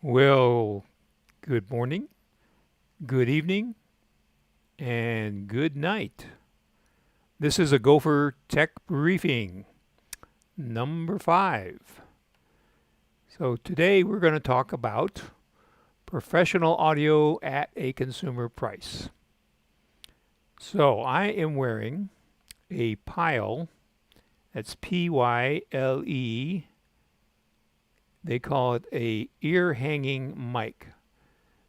Well, good morning, good evening, and good night. This is a GoFor Tech Briefing, number 5. So today we're going to talk about professional audio at a consumer price. So I am wearing a Pyle, that's Pyle. They call it a ear hanging mic.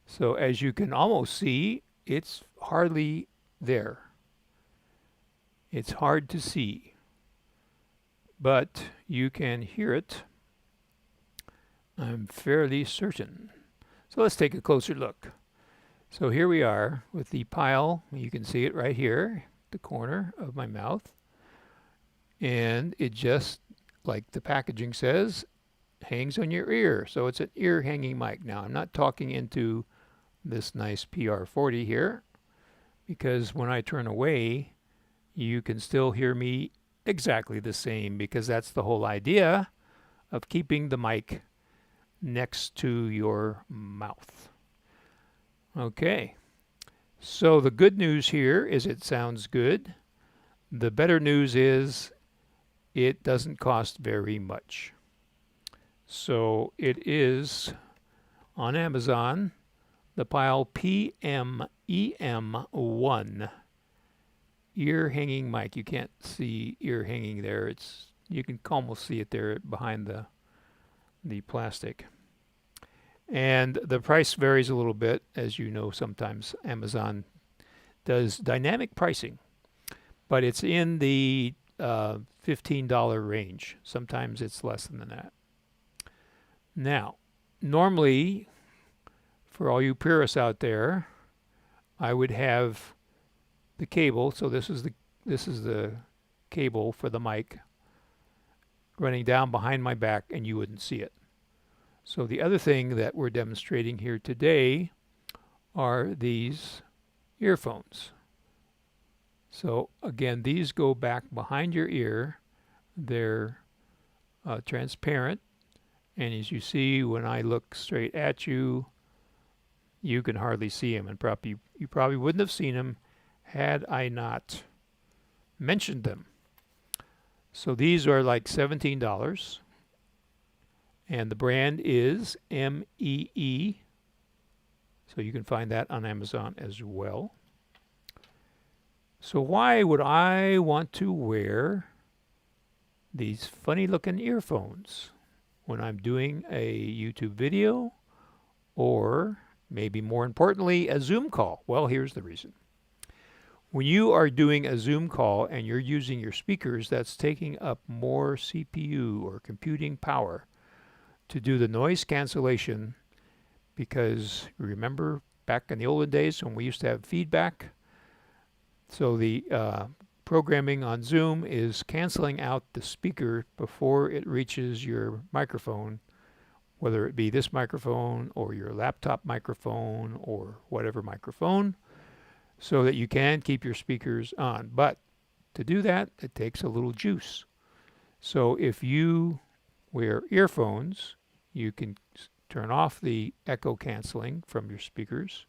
So as you can almost see, it's hardly there. It's hard to see, but you can hear it, I'm fairly certain. So let's take a closer look. So here we are with the Pyle. You can see it right here, the corner of my mouth. And it just, like the packaging says, hangs on your ear. So it's an ear hanging mic. Now I'm not talking into this nice PR40 here, because when I turn away, you can still hear me exactly the same, because that's the whole idea of keeping the mic next to your mouth. Okay, so the good news here is it sounds good. The better news is it doesn't cost very much. So it is on Amazon, the Pyle PMEM1 ear hanging mic. You can't see ear hanging there. You can almost see it there behind the plastic. And the price varies a little bit. As you know, sometimes Amazon does dynamic pricing, but it's in the $15 range. Sometimes it's less than that. Now, normally, for all you purists out there, I would have the cable. So this is the cable for the mic running down behind my back, and you wouldn't see it. So the other thing that we're demonstrating here today are these earphones. So again, these go back behind your ear. They're transparent, and as you see, when I look straight at you, you can hardly see them, and you probably wouldn't have seen them had I not mentioned them. So these are like $17, and the brand is MEE. So you can find that on Amazon as well. So why would I want to wear these funny looking earphones when I'm doing a YouTube video, or maybe more importantly, a Zoom call? Well, here's the reason. When you are doing a Zoom call and you're using your speakers, that's taking up more CPU or computing power to do the noise cancellation, because remember back in the olden days when we used to have feedback? So the programming on Zoom is canceling out the speaker before it reaches your microphone, whether it be this microphone or your laptop microphone or whatever microphone, so that you can keep your speakers on. But to do that, it takes a little juice. So if you wear earphones, you can turn off the echo canceling from your speakers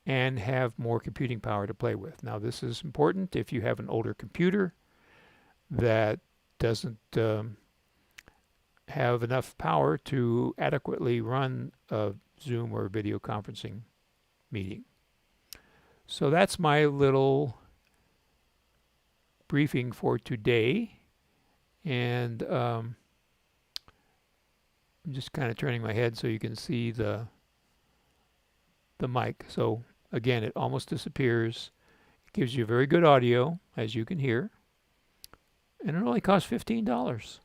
and have more computing power to play with. Now, this is important if you have an older computer that doesn't have enough power to adequately run a Zoom or video conferencing meeting. So that's my little briefing for today. And I'm just kind of turning my head so you can see the mic. So again, it almost disappears. It gives you very good audio, as you can hear. And it only costs $15.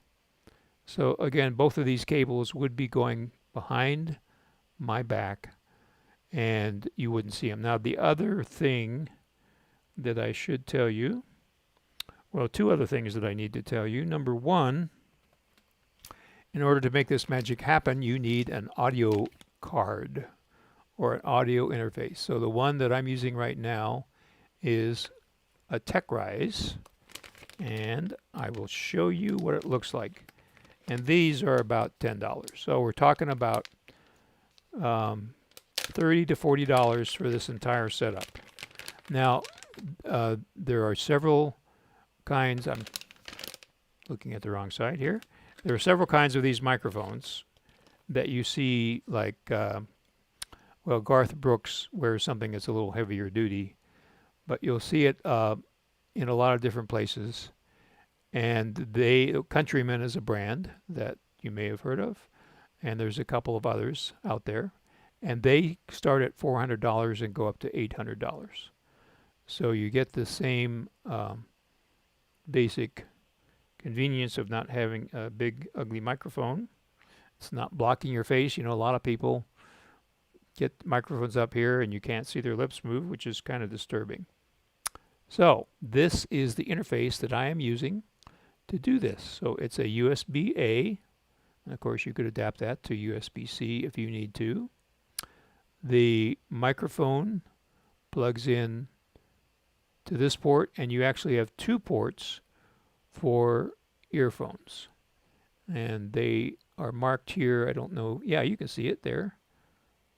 So again, both of these cables would be going behind my back, and you wouldn't see them. Now, the other thing that I should tell you, well, two other things that I need to tell you. Number one, in order to make this magic happen, you need an audio card or an audio interface. So the one that I'm using right now is a TechRise, and I will show you what it looks like. And these are about $10. So we're talking about $30 to $40 for this entire setup. Now, there are several kinds. I'm looking at the wrong side here. There are several kinds of these microphones that you see, like, well, Garth Brooks wears something that's a little heavier duty, but you'll see it in a lot of different places. And Countryman is a brand that you may have heard of, and there's a couple of others out there, and they start at $400 and go up to $800. So you get the same basic convenience of not having a big ugly microphone. It's not blocking your face. You know, a lot of people get microphones up here and you can't see their lips move, which is kind of disturbing. So this is the interface that I am using to do this. So it's a USB-A, and of course you could adapt that to USB-C if you need to. The microphone plugs in to this port, and you actually have two ports for earphones. And they are marked here. I don't know. Yeah, you can see it there.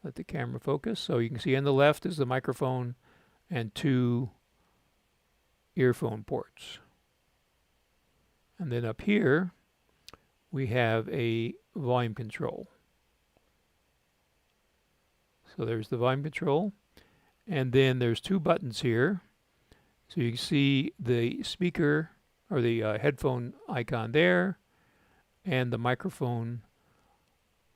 Let the camera focus. So you can see on the left is the microphone and two earphone ports. And then up here, we have a volume control. So there's the volume control. And then there's two buttons here. So you can see the speaker or the headphone icon there and the microphone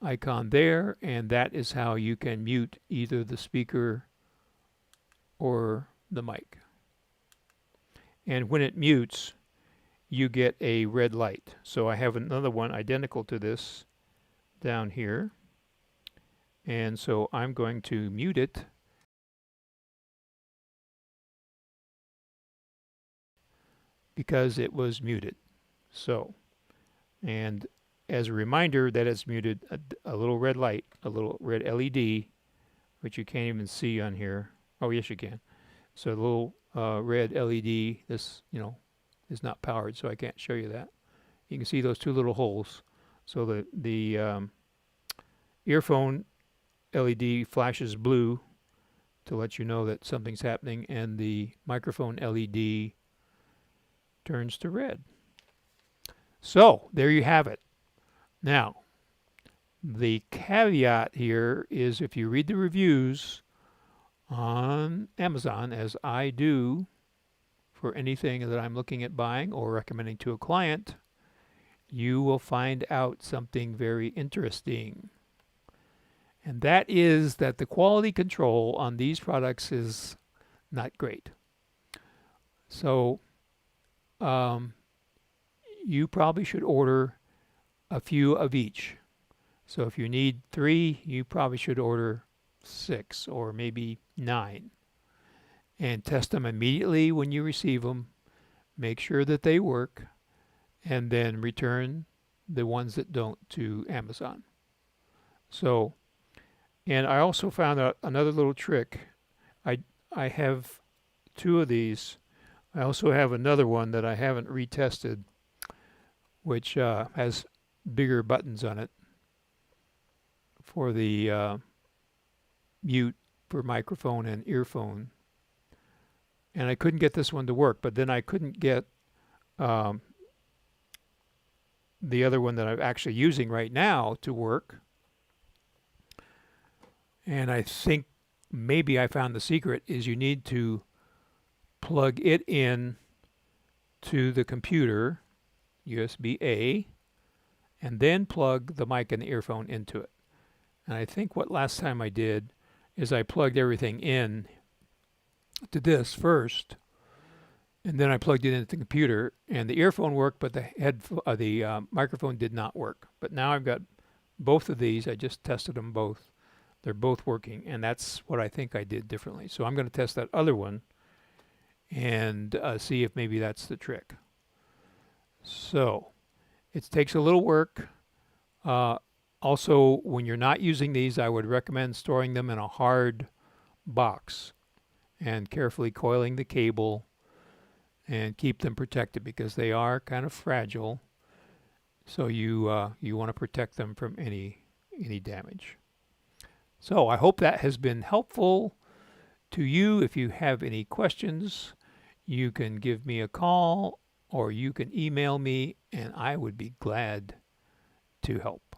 icon there. And that is how you can mute either the speaker or the mic. And when it mutes, you get a red light. So I have another one identical to this down here. And so I'm going to mute it. Because it was muted. So, and as a reminder that it's muted, a little red light, a little red LED, which you can't even see on here. Oh, yes, you can. So the little red LED, this, you know, is not powered, so I can't show you that. You can see those two little holes. So the earphone LED flashes blue to let you know that something's happening, and the microphone LED turns to red. So there you have it. Now, the caveat here is if you read the reviews on Amazon, as I do for anything that I'm looking at buying or recommending to a client, you will find out something very interesting. And that is that the quality control on these products is not great. So you probably should order a few of each. So if you need 3, you probably should order 6 or maybe 9. And test them immediately when you receive them. Make sure that they work, and then return the ones that don't to Amazon. So, and I also found out another little trick. I have 2 of these. I also have another one that I haven't retested, which has bigger buttons on it for the mute for microphone and earphone. And I couldn't get this one to work, but then I couldn't get the other one that I'm actually using right now to work. And I think maybe I found the secret is you need to plug it in to the computer, USB-A, and then plug the mic and the earphone into it. And I think what last time I did is I plugged everything in to this first, and then I plugged it into the computer, and the earphone worked, but the microphone did not work. But now I've got both of these. I just tested them both. They're both working, and that's what I think I did differently. So I'm going to test that other one and see if maybe that's the trick. So it takes a little work. Also, when you're not using these, I would recommend storing them in a hard box and carefully coiling the cable and keep them protected because they are kind of fragile. So you want to protect them from any damage. So I hope that has been helpful to you. If you have any questions, you can give me a call or you can email me, and I would be glad to help.